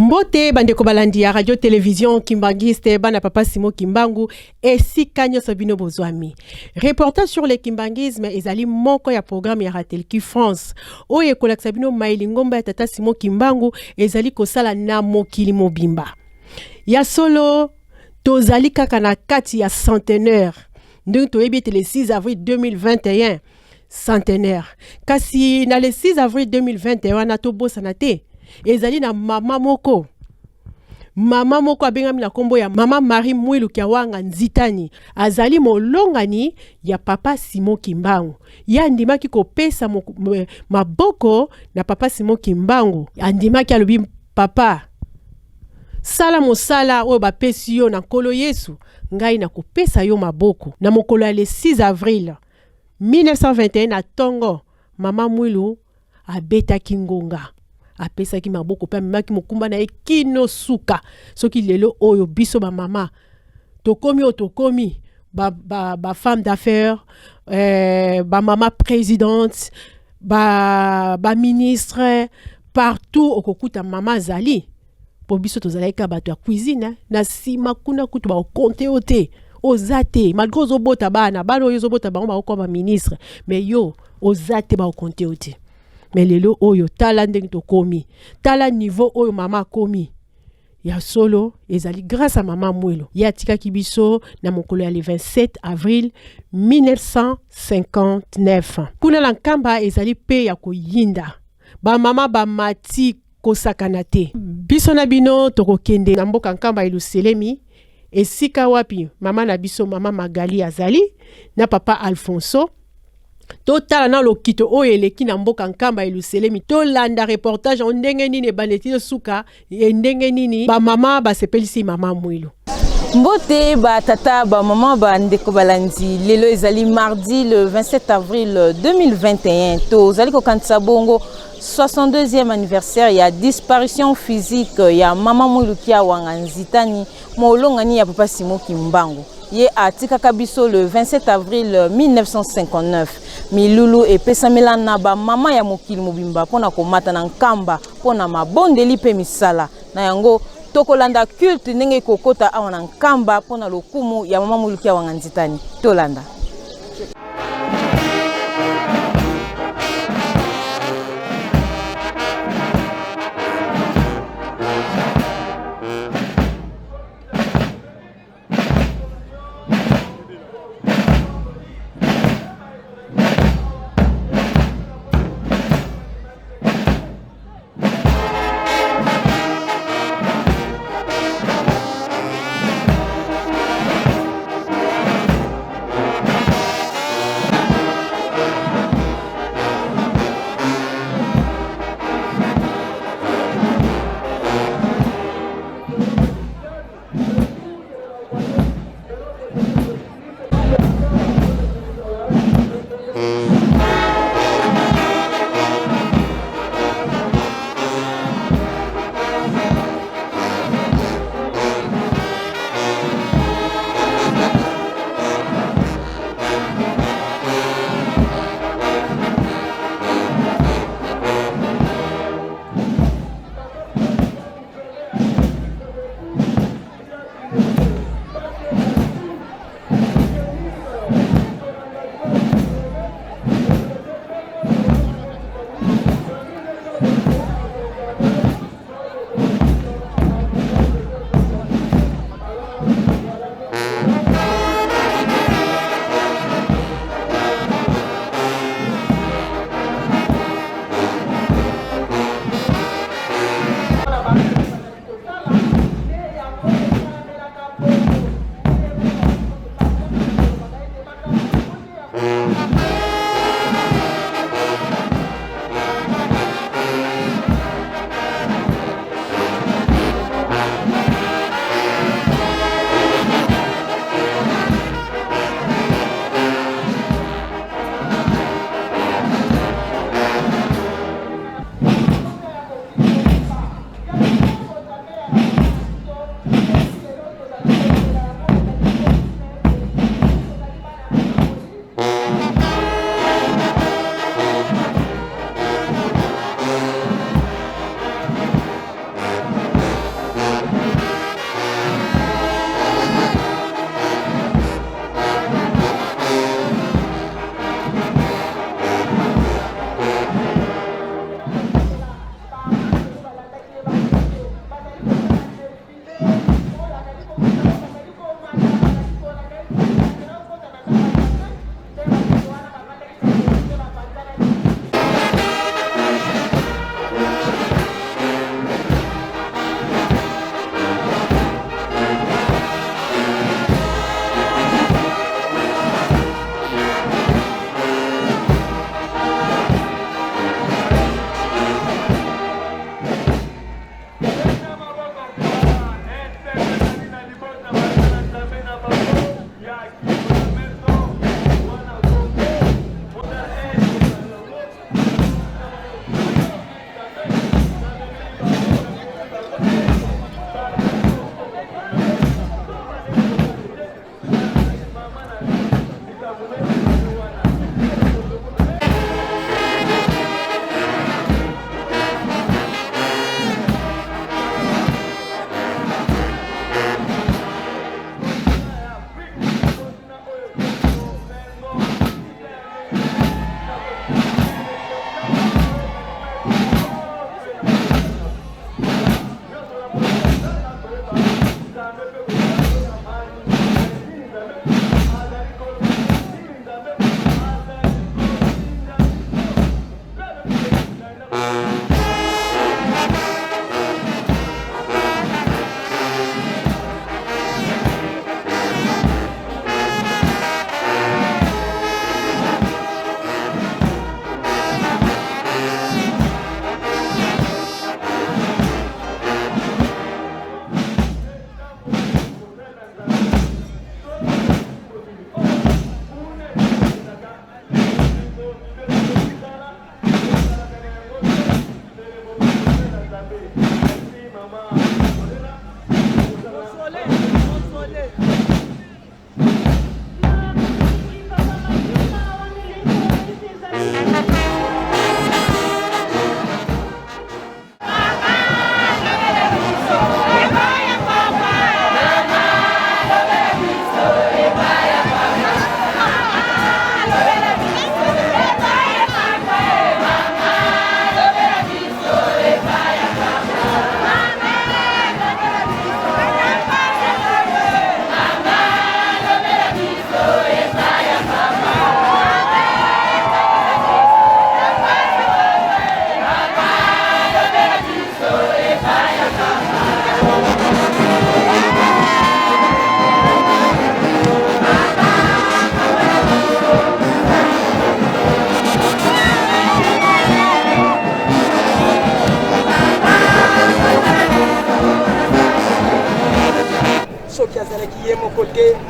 Mbote bandeko balandi ya radio télévision Kimbangiste bana papa Simo Kimbangu esika nyonso bino bozwami. Reportage sur le kimbangisme ezali moko ya programme ya Ratelki France. Oye kolakisa bino maili ngomba ya tata Simo Kimbangu ezali kosala na mokili mobimba. Ya solo tozali kaka na kati ya centenaire. Donc toyebi le 6 avril 2021 centenaire. Kasi na le 6 avril 2021 na tobosa na te. Ezali na mama moko abengami na kombo ya mama Marie Mwilu Kiawanga Nzitani azali molongani ya papa Simo Kimbangu ya ndimaki kopesa maboko na papa Simo Kimbangu andimaki alobi papa sala mosala oyo bapesi yo na nkolo Yesu ngai na kopesa yo maboko na mokolo ya le 6 avril 1921 na tongo mama Mwilu abetaki ngonga apesa ki maboko pe maki mokumba na ekino suka soki lelo oyo biso ba mama tokomi ba femme d'affaires ba mama présidente ba ministre partout okokuta mama zali po biso tozalaika bato ya cuisine na sima kuna kutu ba konte ote ozate malgré ozobota bana oyo ozobota bango ba ko ministre mais yo ozate ba konte ote. Mais lelo oyo tala ndenge to komi tala niveau oyo mama komi ya solo ezali grâce à mama Mwilu ya tika kibiso na mokolo ya le 27 avril 1959 kuna la nkamba ezali pe ya koyinda ba mama ba mati kosakana te biso na bino tokokende na mboka nkamba Eluselemi esika wapi mama na biso mama Magali azali na papa Alfonso totala na lokito oyo eleki na mboka nkamba Eluselemi tolanda reportage on ndenge nini baneti suka ndenge nini ba mama basepelisi mama Mwilu mbote ba tata ba mama ba ndeko balandi lelo ezali mardi le 27 avril 2021 to zali ko kanisa bongo 62e anniversaire ya disparition physique ya mama Mwilu Kiawanga Nzitani molongani ya papa Simo Kimbangu ye atika kabiso le 27 avril 1959 milulu epesamela na ba mama ya mokili mobimba pona komata na nkamba pona mabondeli pe misala na yango tokolanda culte ndenge kokota awa na nkamba pona lokumu ya mama Mwilu Kiawanga Nzitani tolanda.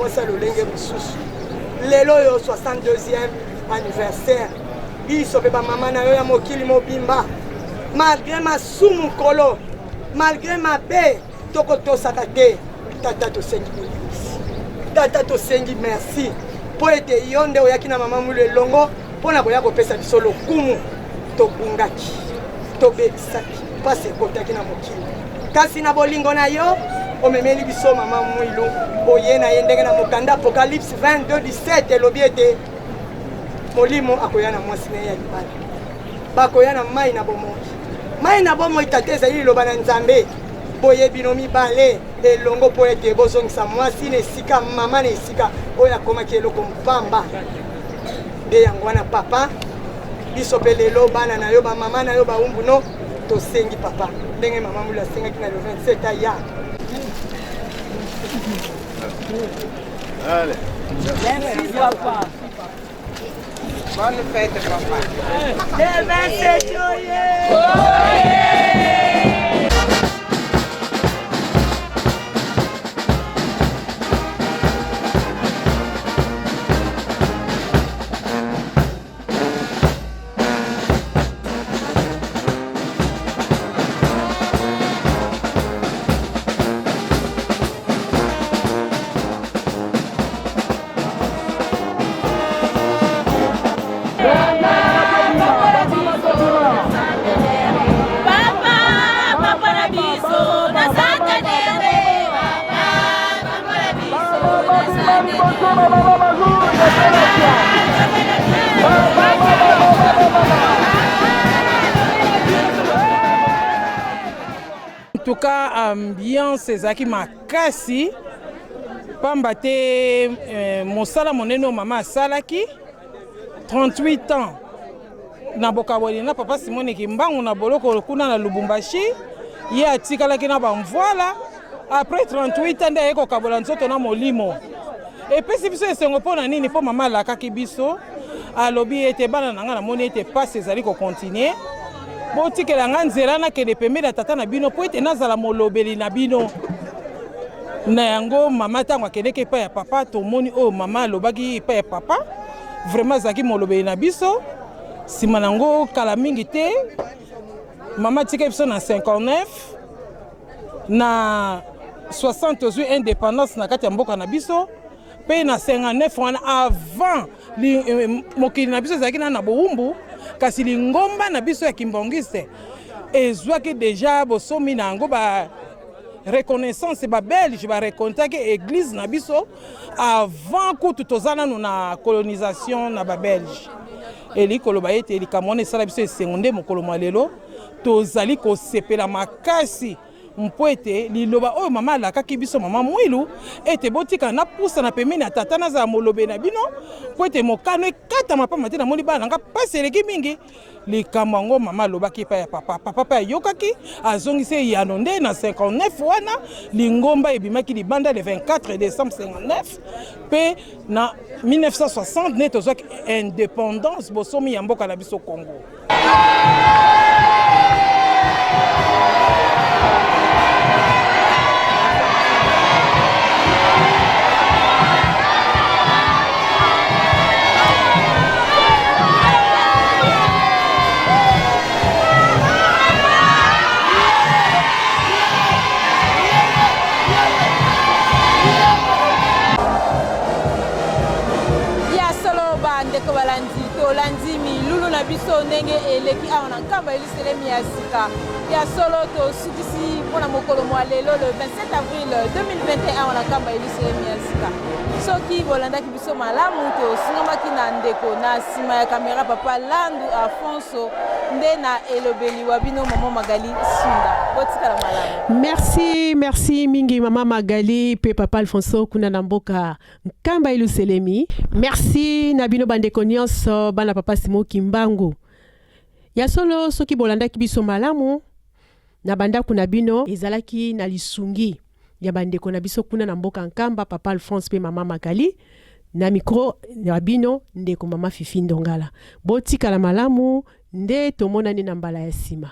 mwasa lolenge mususu lelo yo 62e anniversaire biso pe ba mama na yo ya mokili mobimba malgré masumu kolo malgré mabe tokotosaka te tata tosengi bolingisi tata tosengi merci po ete yo nde oyaki na mama mulu elongo mpona koya kopesa biso lokumu tobungaki tobebisaki mpasi ekotaki na mokili kasi na bolingo na yo omemeli biso mama mwilu oye na ye ndenge na mokanda apocalypse 22:17 elobi ete molimo akoya na mwasi na ye ya libala bakoya na mai na bomoi tate ezali liloba na nzambe boye bino mibale elongo po ete bozongisa mwasi na esika mama na esika oyo akomaki eloko mpamba nde yango wana papa biso mpe lelo bana na yo bamama na yo baumbu no tosengi papa ndenge mama mulu asengaki na le 27 aya. Allez. Merci papa. Bonne fête papa. Le 27 juillet. En tout cas, ambiance ezaki makasi pamba te mosala monene mama asalaki 38 ans na bokaboli na papa Simone Kimbangu na boloko kuna na Lubumbashi ye atikalaki na bamvoila après 38 ans nde ayeko kabola nzoto na molimo epesi biso esengo mpona nini mpo mama alakaki biso alobi ete bana na nga namoni ete pasi ezali kokontinue botikela nga nzela nakende pembeni ya tata na bino po ete nazala molobeli na bino na yango mama ntango akendeki epai ya papa tomoni oyo mama alobaki epai ya papa vraiment azalaki molobeli na biso nsima nango kala mingi te mama tika biso na 59 na 60 ozwi indépendance na kati ya mboka na biso mpe na 59 wana avant mokili na biso ezalaki na bowumbu kasi lingomba na biso ya kimbongiste ezwaki deja bosomi na yango ba reconnaissance ba belge ba recontaki église na biso avant kutu toza nanu na colonisation na ba belge elikolo bayete elikamona esala biso esengo nde mokolo mwa lelo tozali kosepela makasi mpo ete liloba oyo mama alakaki biso mama mwilu ete botika na pusa na pembeni ya tata nazala molobe na bino mpo ete mokano ekatama pamba te namoni bana nanga pasi eleki mingi likambo yango mama alobaki epai ya papa papa mpe ayokaki azongisi eyano nde na 59 wana lingomba ebimaki libanda le 24 décembre 59 mpe na 1960 nde tozwaki indépendance bosomi ya mboka na biso Congo. Landimi lulu na biso ndenge eleki awa na nkamba eliselemi ya sika ya solo tosukisi mpona mokolo mwa lelo le 27 avril 2021 awa na nkamba eliselemi ya sika soki bolandaki biso malamu tosingamaki na ndeko na nsima ya kamera papa Landu Afonso nde na elobeli wa bino mama Magali Sunda botikala malamu. Merci mingi mama Magali pe papa Alfonso kuna na mboka nkamba eliselemi. Merci na bino bandeko nyonso bana papa Simon Kimbangu ya solo soki bolandaki biso malamu na banda kuna bino ezalaki na lisungi ya bandeko na biso kuna na mboka nkamba papa Alphonse pe mama Magali na micro ya bino ndeko mama Fifi Ndongala botikala malamu nde tomonani na mbala ya sima.